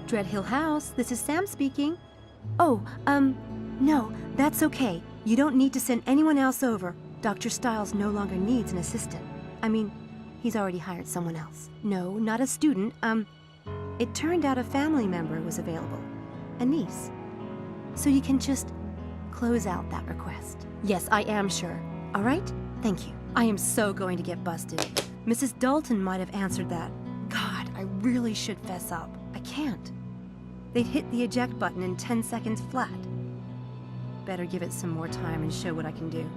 Dreadhill House, this is Sam speaking. Oh, no, that's okay. You don't need to send anyone else over. Dr. Stiles no longer needs an assistant. I mean, he's already hired someone else. No, not a student. It turned out a family member was available. A niece. So you can just close out that request. Yes, I am sure. All right? Thank you. I am so going to get busted. Mrs. Dalton might have answered that. God, I really should fess up. I can't. They'd hit the eject button in 10 seconds flat. Better give it some more time and show what I can do.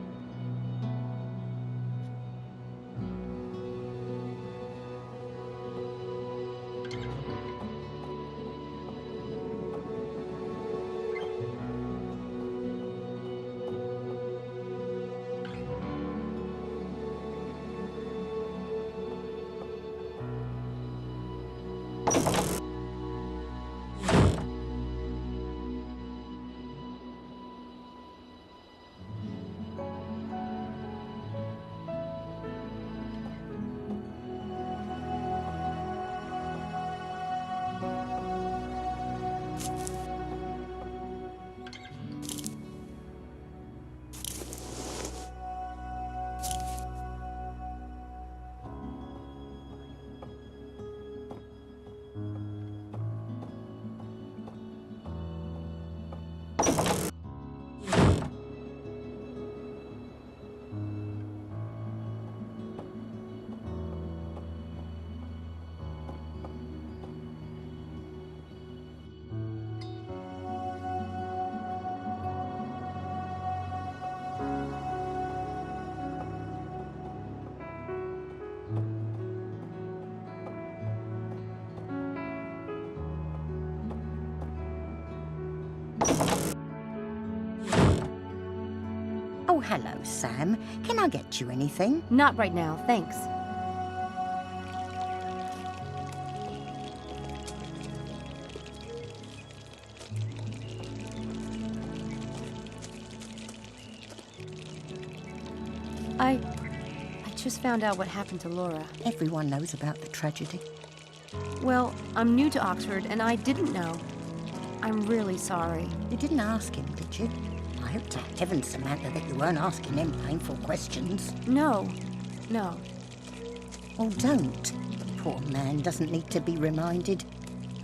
Oh, hello, Sam. Can I get you anything? Not right now, thanks. I just found out what happened to Laura. Everyone knows about the tragedy. Well, I'm new to Oxford, and I didn't know. I'm really sorry. You didn't ask him, did you? I hope to heaven, Samantha, that you weren't asking him painful questions. No. Well, don't. The poor man doesn't need to be reminded.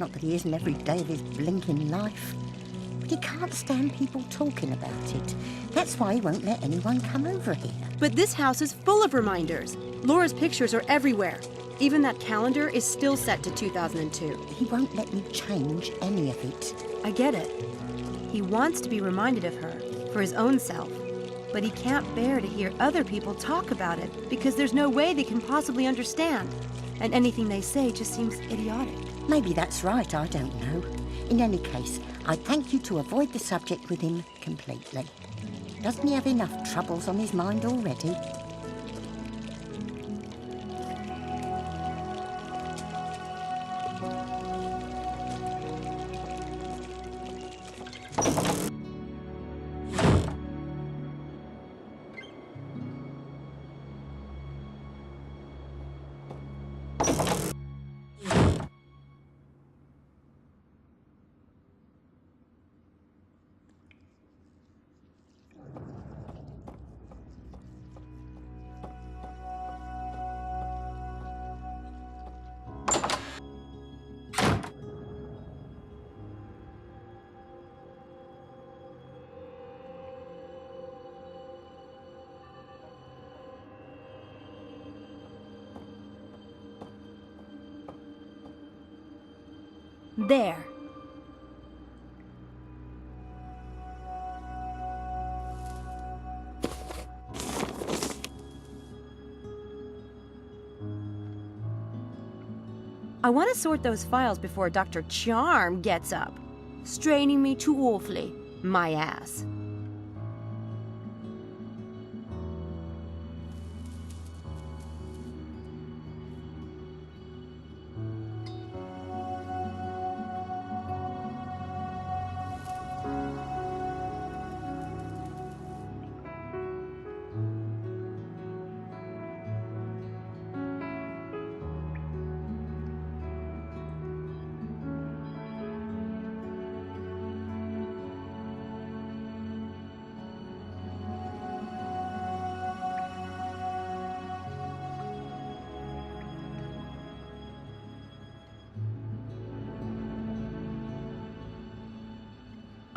Not that he isn't every day of his blinking life. But he can't stand people talking about it. That's why he won't let anyone come over here. But this house is full of reminders. Laura's pictures are everywhere. Even that calendar is still set to 2002. He won't let me change any of it. I get it. He wants to be reminded of her, for his own self. But he can't bear to hear other people talk about it, because there's no way they can possibly understand. And anything they say just seems idiotic. Maybe that's right, I don't know. In any case, I thank you to avoid the subject with him completely. Doesn't he have enough troubles on his mind already? There. I want to sort those files before Dr. Charm gets up. Straining me too awfully. My ass.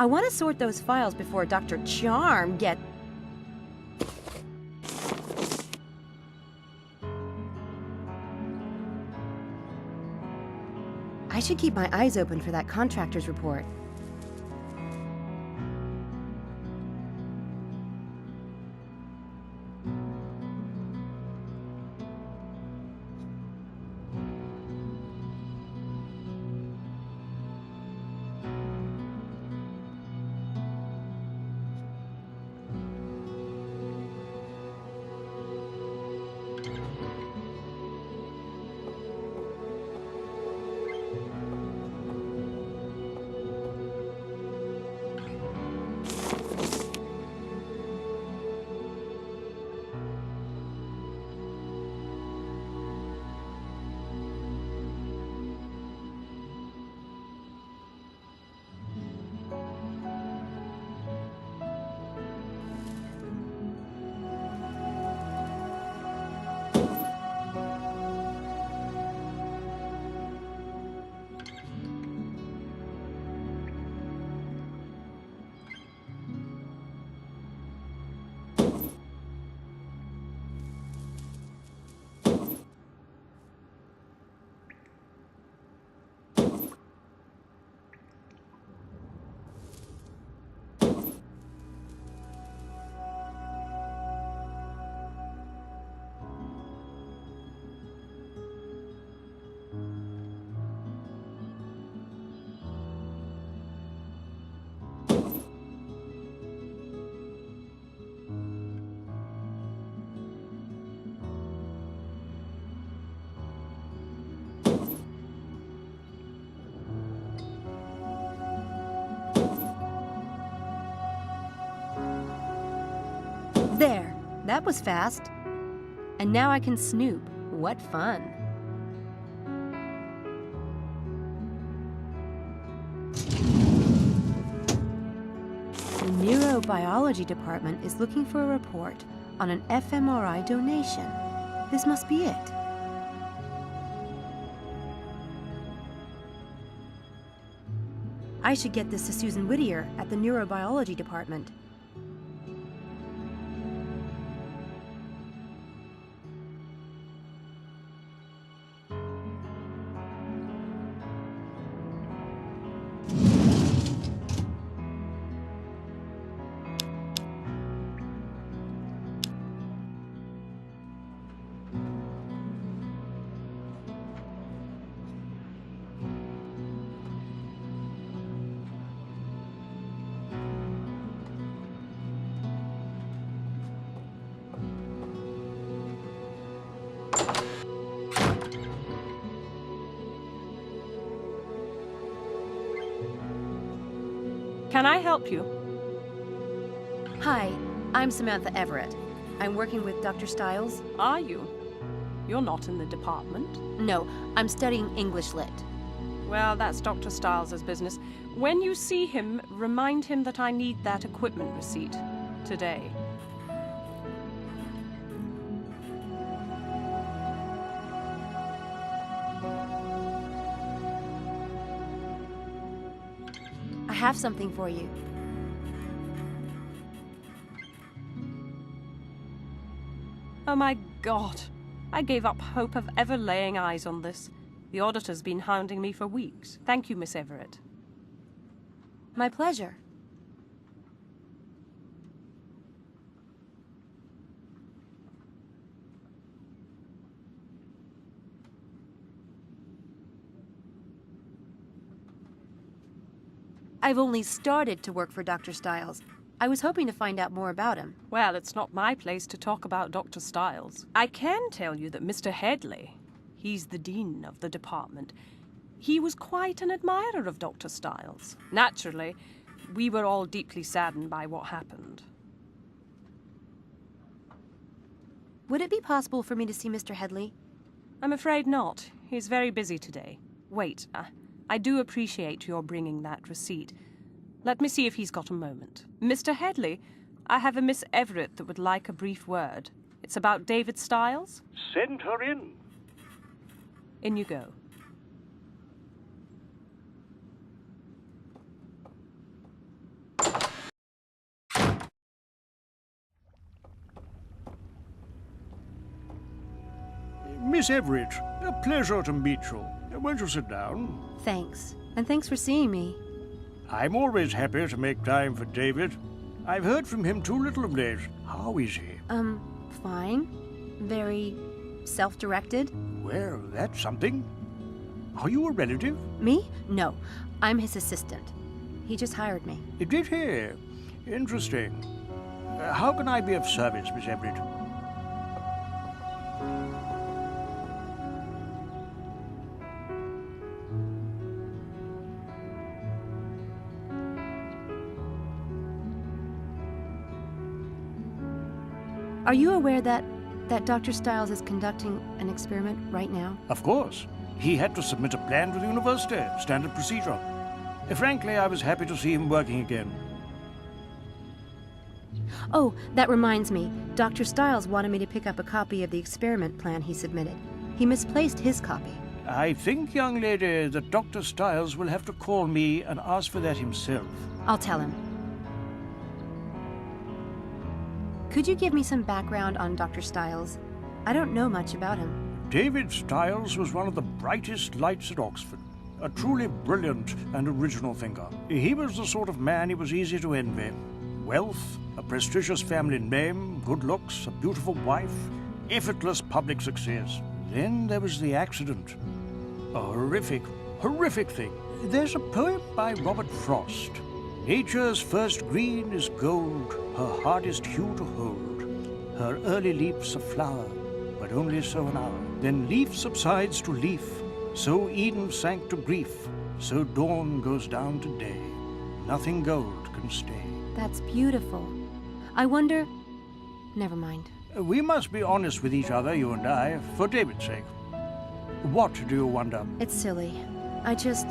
I want to sort those files before Dr. Charm get... I should keep my eyes open for that contractor's report. There, that was fast. And now I can snoop. What fun. The neurobiology department is looking for a report on an fMRI donation. This must be it. I should get this to Susan Whittier at the neurobiology department. Can I help you? Hi, I'm Samantha Everett. I'm working with Dr. Stiles. Are you? You're not in the department. No, I'm studying English Lit. Well, that's Dr. Stiles' business. When you see him, remind him that I need that equipment receipt today. I have something for you. Oh my God. I gave up hope of ever laying eyes on this. The auditor's been hounding me for weeks. Thank you, Miss Everett. My pleasure. I've only started to work for Dr. Stiles. I was hoping to find out more about him. Well, it's not my place to talk about Dr. Stiles. I can tell you that Mr. Headley, he's the dean of the department, he was quite an admirer of Dr. Stiles. Naturally, we were all deeply saddened by what happened. Would it be possible for me to see Mr. Headley? I'm afraid not. He's very busy today. Wait, I do appreciate your bringing that receipt. Let me see if he's got a moment. Mr. Headley, I have a Miss Everett that would like a brief word. It's about David Stiles. Send her in. In you go. Miss Everett, a pleasure to meet you. Won't you sit down? Thanks. And thanks for seeing me. I'm always happy to make time for David. I've heard from him too little of late. How is he? Fine. Very self-directed. Well, that's something. Are you a relative? Me? No. I'm his assistant. He just hired me. Did he? Interesting. How can I be of service, Miss Everett? Are you aware that Dr. Stiles is conducting an experiment right now? Of course. He had to submit a plan to the university, standard procedure. Frankly, I was happy to see him working again. Oh, that reminds me. Dr. Stiles wanted me to pick up a copy of the experiment plan he submitted. He misplaced his copy. I think, young lady, that Dr. Stiles will have to call me and ask for that himself. I'll tell him. Could you give me some background on Dr. Stiles? I don't know much about him. David Stiles was one of the brightest lights at Oxford. A truly brilliant and original thinker. He was the sort of man it was easy to envy. Wealth, a prestigious family name, good looks, a beautiful wife, effortless public success. Then there was the accident. A horrific thing. There's a poem by Robert Frost. Nature's first green is gold, her hardest hue to hold. Her early leaps a flower, but only so an hour. Then leaf subsides to leaf, so Eden sank to grief, so dawn goes down to day. Nothing gold can stay. That's beautiful. I wonder... Never mind. We must be honest with each other, you and I, for David's sake. What do you wonder? It's silly. I just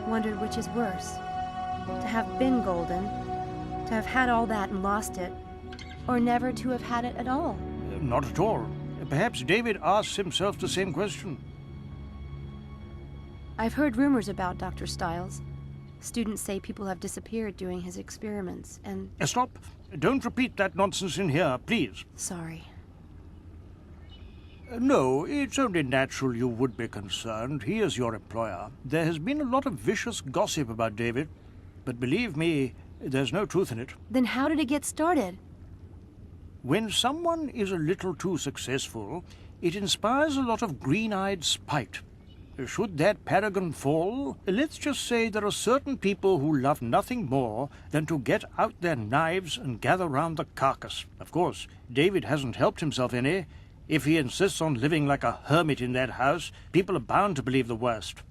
wondered which is worse. To have been golden, to have had all that and lost it, or never to have had it at all. Not at all. Perhaps David asks himself the same question. I've heard rumors about Dr. Stiles. Students say people have disappeared during his experiments, and... Stop. Don't repeat that nonsense in here, please. Sorry. No, it's only natural you would be concerned. He is your employer. There has been a lot of vicious gossip about David, but believe me, there's no truth in it. Then how did it get started? When someone is a little too successful, it inspires a lot of green-eyed spite. Should that paragon fall, let's just say there are certain people who love nothing more than to get out their knives and gather round the carcass. Of course, David hasn't helped himself any. If he insists on living like a hermit in that house, people are bound to believe the worst.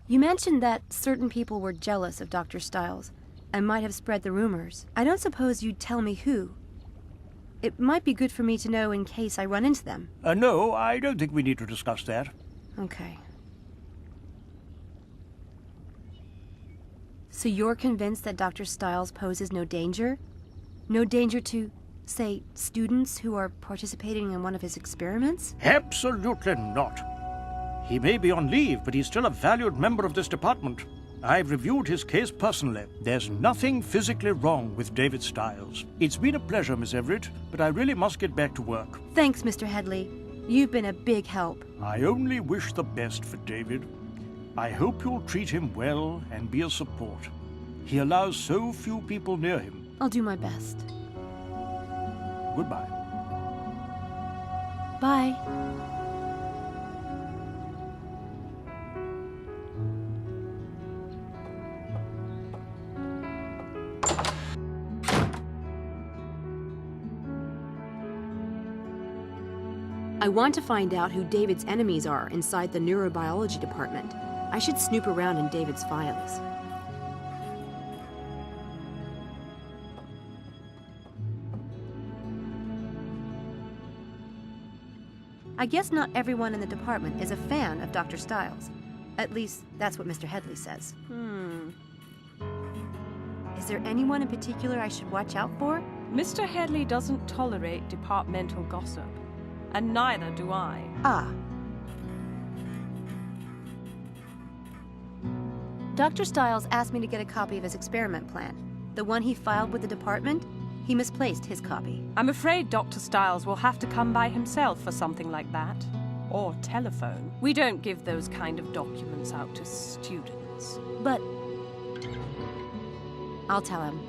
You mentioned that certain people were jealous of Dr. Stiles and might have spread the rumors. I don't suppose you'd tell me who. It might be good for me to know in case I run into them. No, I don't think we need to discuss that. Okay. So you're convinced that Dr. Stiles poses no danger? No danger to, say, students who are participating in one of his experiments? Absolutely not. He may be on leave, but he's still a valued member of this department. I've reviewed his case personally. There's nothing physically wrong with David Stiles. It's been a pleasure, Miss Everett, but I really must get back to work. Thanks, Mr. Headley. You've been a big help. I only wish the best for David. I hope you'll treat him well and be a support. He allows so few people near him. I'll do my best. Goodbye. Bye. I want to find out who David's enemies are inside the neurobiology department. I should snoop around in David's files. I guess not everyone in the department is a fan of Dr. Stiles. At least, that's what Mr. Headley says. Is there anyone in particular I should watch out for? Mr. Headley doesn't tolerate departmental gossip, and neither do I. Ah. Dr. Stiles asked me to get a copy of his experiment plan, the one he filed with the department. He misplaced his copy. I'm afraid Dr. Stiles will have to come by himself for something like that. Or telephone. We don't give those kind of documents out to students. But... I'll tell him.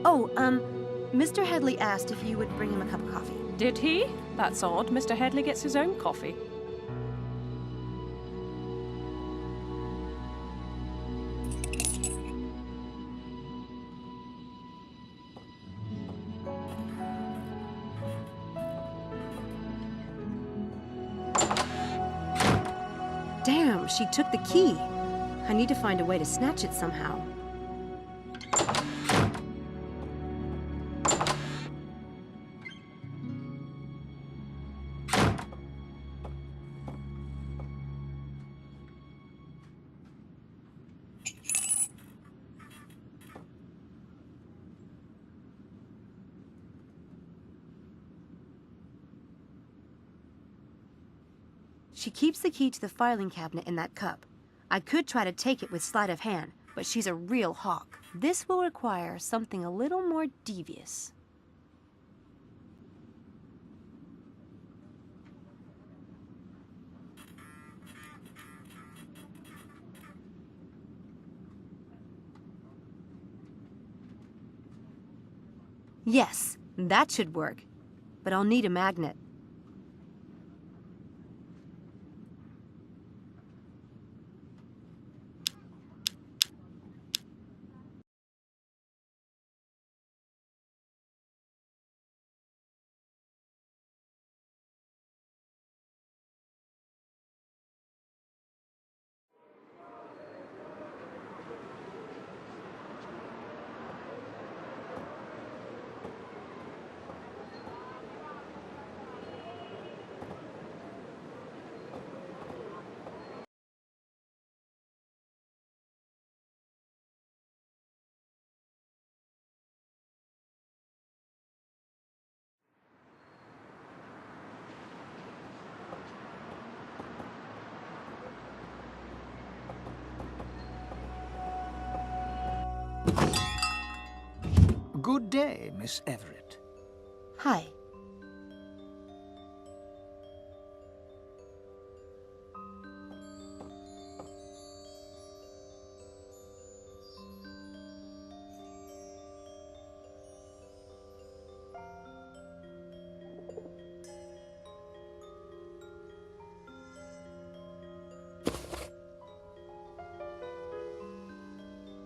Oh, Mr. Headley asked if you would bring him a cup of coffee. Did he? That's odd. Mr. Headley gets his own coffee. Damn, she took the key. I need to find a way to snatch it somehow. She keeps the key to the filing cabinet in that cup. I could try to take it with sleight of hand, but she's a real hawk. This will require something a little more devious. Yes, that should work. But I'll need a magnet. Good day, Miss Everett. Hi.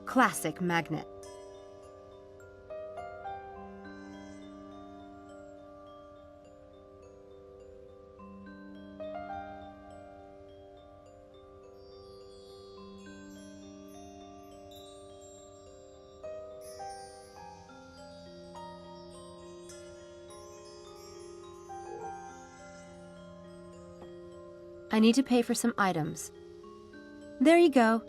Classic magnet. I need to pay for some items. There you go.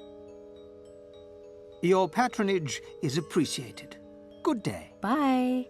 Your patronage is appreciated. Good day. Bye.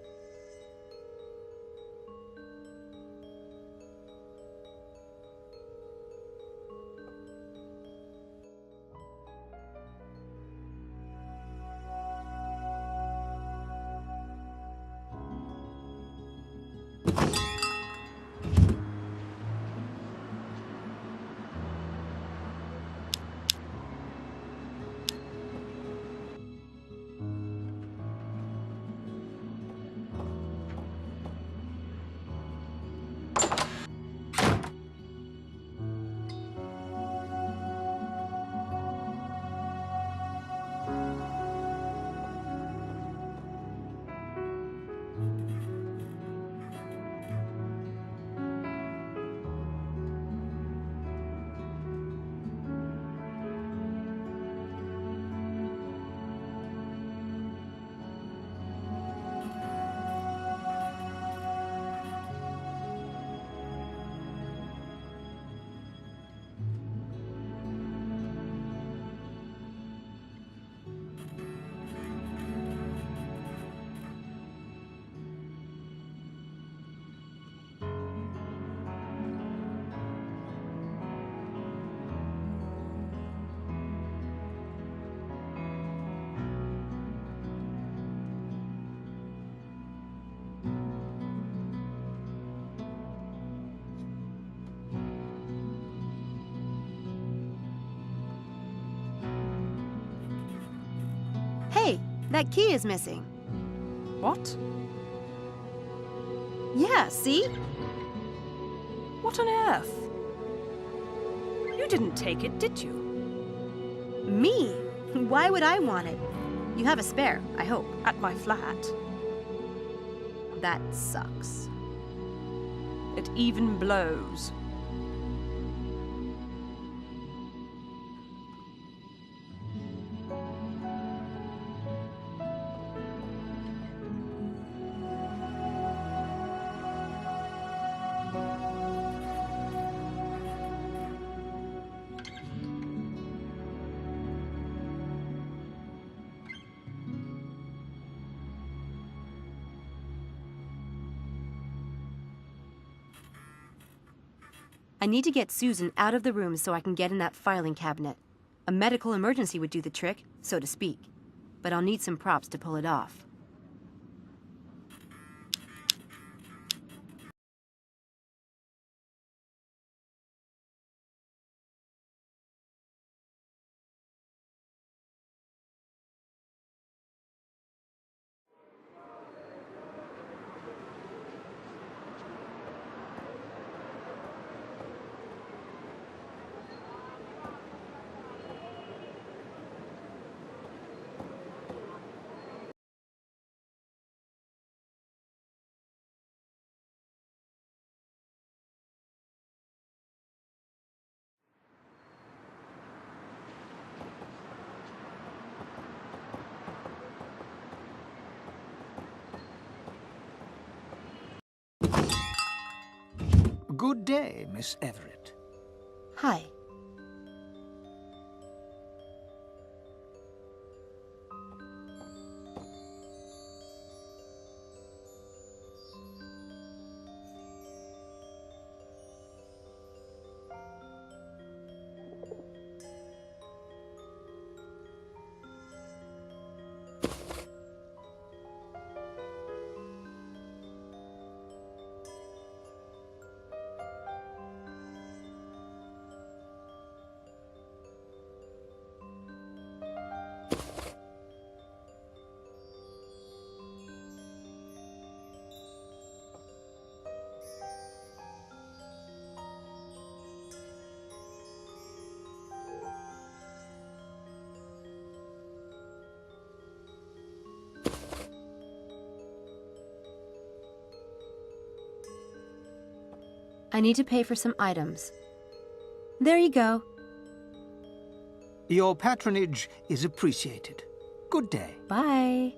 That key is missing. What? Yeah, see? What on earth? You didn't take it, did you? Me? Why would I want it? You have a spare, I hope. At my flat. That sucks. It even blows. I need to get Susan out of the room so I can get in that filing cabinet. A medical emergency would do the trick, so to speak. But I'll need some props to pull it off. Good day, Miss Everett. Hi. I need to pay for some items. There you go. Your patronage is appreciated. Good day. Bye.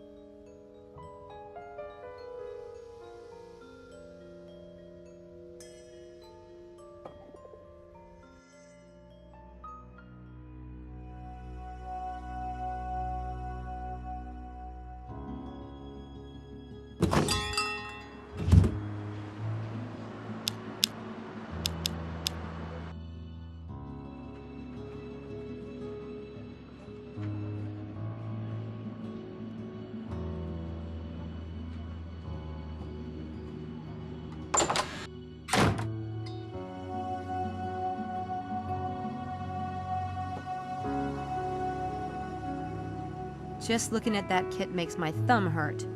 Just looking at that kit makes my thumb hurt.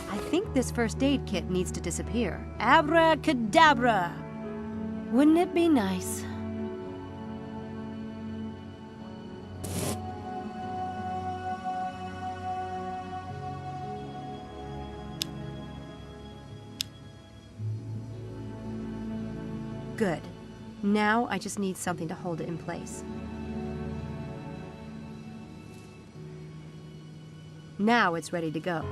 I think this first aid kit needs to disappear. Abracadabra! Wouldn't it be nice? Good. Now I just need something to hold it in place. Now it's ready to go.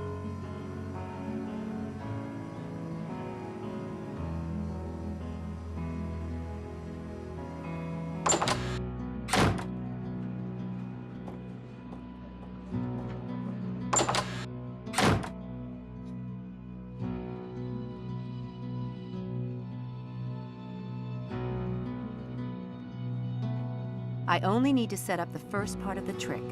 I only need to set up the first part of the trick.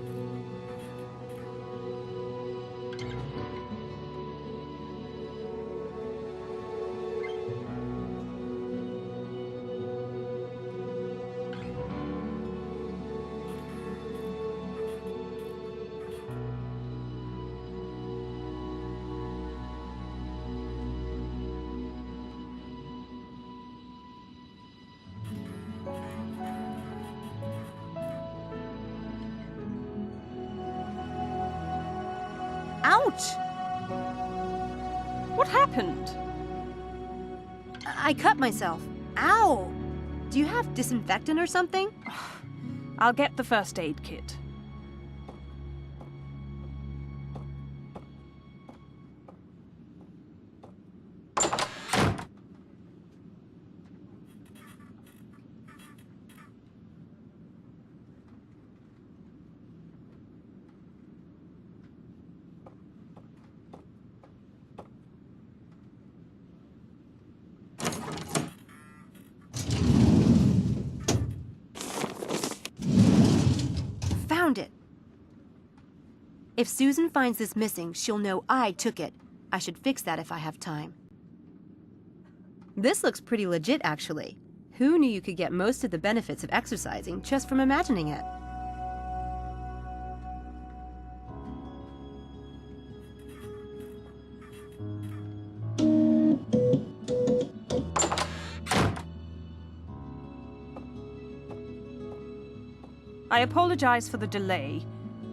Ouch! What happened? I cut myself. Ow! Do you have disinfectant or something? I'll get the first aid kit. Found it. If Susan finds this missing, she'll know I took it. I should fix that if I have time. This looks pretty legit, actually. Who knew you could get most of the benefits of exercising just from imagining it? I apologize for the delay.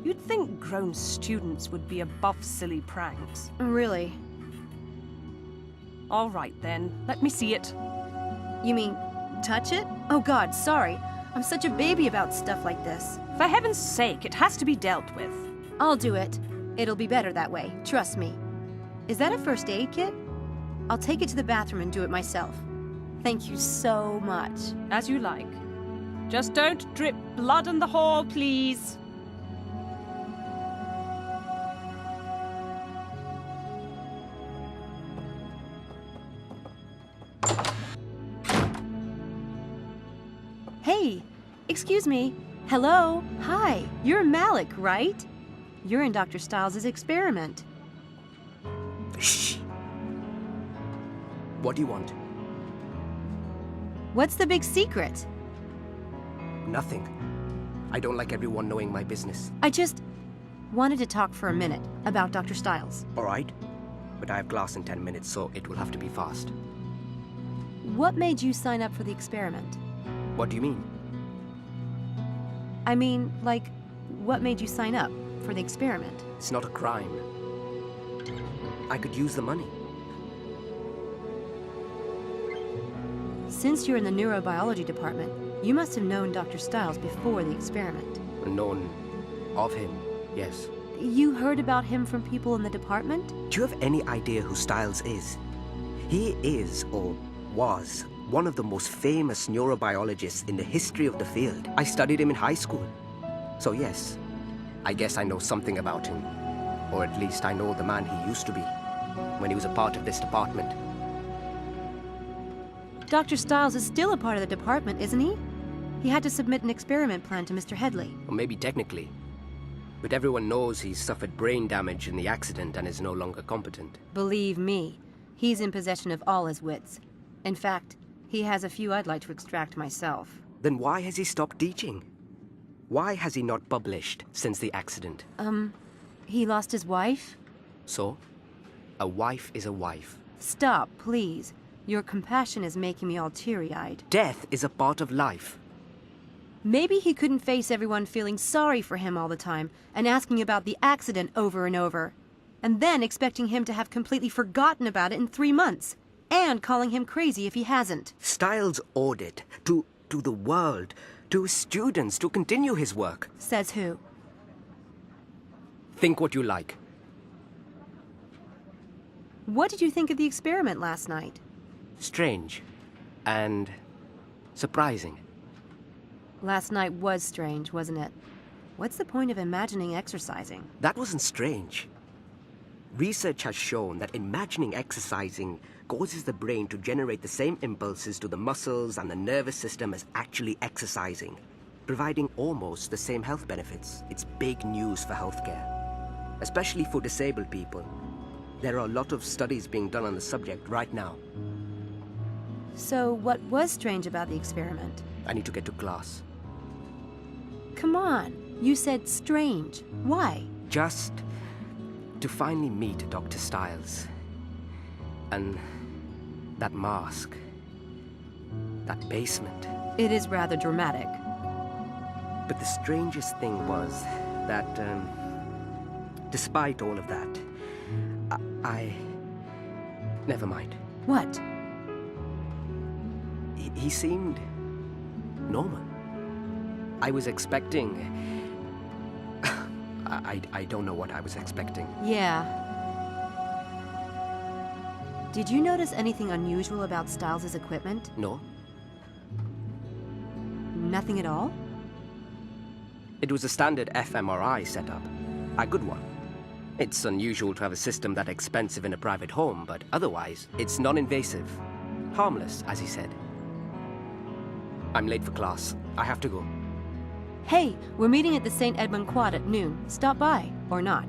You'd think grown students would be above silly pranks. Really? All right then, let me see it. You mean, touch it? Oh God, sorry. I'm such a baby about stuff like this. For heaven's sake, it has to be dealt with. I'll do it. It'll be better that way, trust me. Is that a first aid kit? I'll take it to the bathroom and do it myself. Thank you so much. As you like. Just don't drip blood in the hall, please. Hey, excuse me. Hello? Hi, you're Malik, right? You're in Dr. Stiles' experiment. Shh. What do you want? What's the big secret? Nothing. I don't like everyone knowing my business. I just wanted to talk for a minute about Dr. Stiles. All right? But I have class in 10 minutes, so it will have to be fast. What made you sign up for the experiment? What do you mean? I mean, like, what made you sign up for the experiment? It's not a crime. I could use the money. Since you're in the neurobiology department, you must have known Dr. Stiles before the experiment. Known of him, yes. You heard about him from people in the department? Do you have any idea who Stiles is? He is, or was, one of the most famous neurobiologists in the history of the field. I studied him in high school. So yes, I guess I know something about him. Or at least I know the man he used to be when he was a part of this department. Dr. Stiles is still a part of the department, isn't he? He had to submit an experiment plan to Mr. Headley. Or maybe technically. But everyone knows he's suffered brain damage in the accident and is no longer competent. Believe me, he's in possession of all his wits. In fact, he has a few I'd like to extract myself. Then why has he stopped teaching? Why has he not published since the accident? He lost his wife? So, a wife is a wife. Stop, please. Your compassion is making me all teary-eyed. Death is a part of life. Maybe he couldn't face everyone feeling sorry for him all the time and asking about the accident over and over, and then expecting him to have completely forgotten about it in 3 months, and calling him crazy if he hasn't. Stiles ordered to the world, to his students, to continue his work. Says who? Think what you like. What did you think of the experiment last night? Strange. And surprising. Last night was strange, wasn't it? What's the point of imagining exercising? That wasn't strange. Research has shown that imagining exercising causes the brain to generate the same impulses to the muscles and the nervous system as actually exercising, providing almost the same health benefits. It's big news for healthcare, especially for disabled people. There are a lot of studies being done on the subject right now. So what was strange about the experiment? I need to get to class. Come on, you said strange. Why? Just to finally meet Dr. Stiles. And that mask. That basement. It is rather dramatic. But the strangest thing was that Despite all of that, I... Never mind. What? He seemed... normal. I was expecting... I don't know what I was expecting. Yeah. Did you notice anything unusual about Stiles' equipment? No? Nothing at all? It was a standard fMRI setup. A good one. It's unusual to have a system that expensive in a private home, but otherwise, it's non-invasive. Harmless, as he said. I'm late for class. I have to go. Hey, we're meeting at the St. Edmund Quad at noon. Stop by, or not.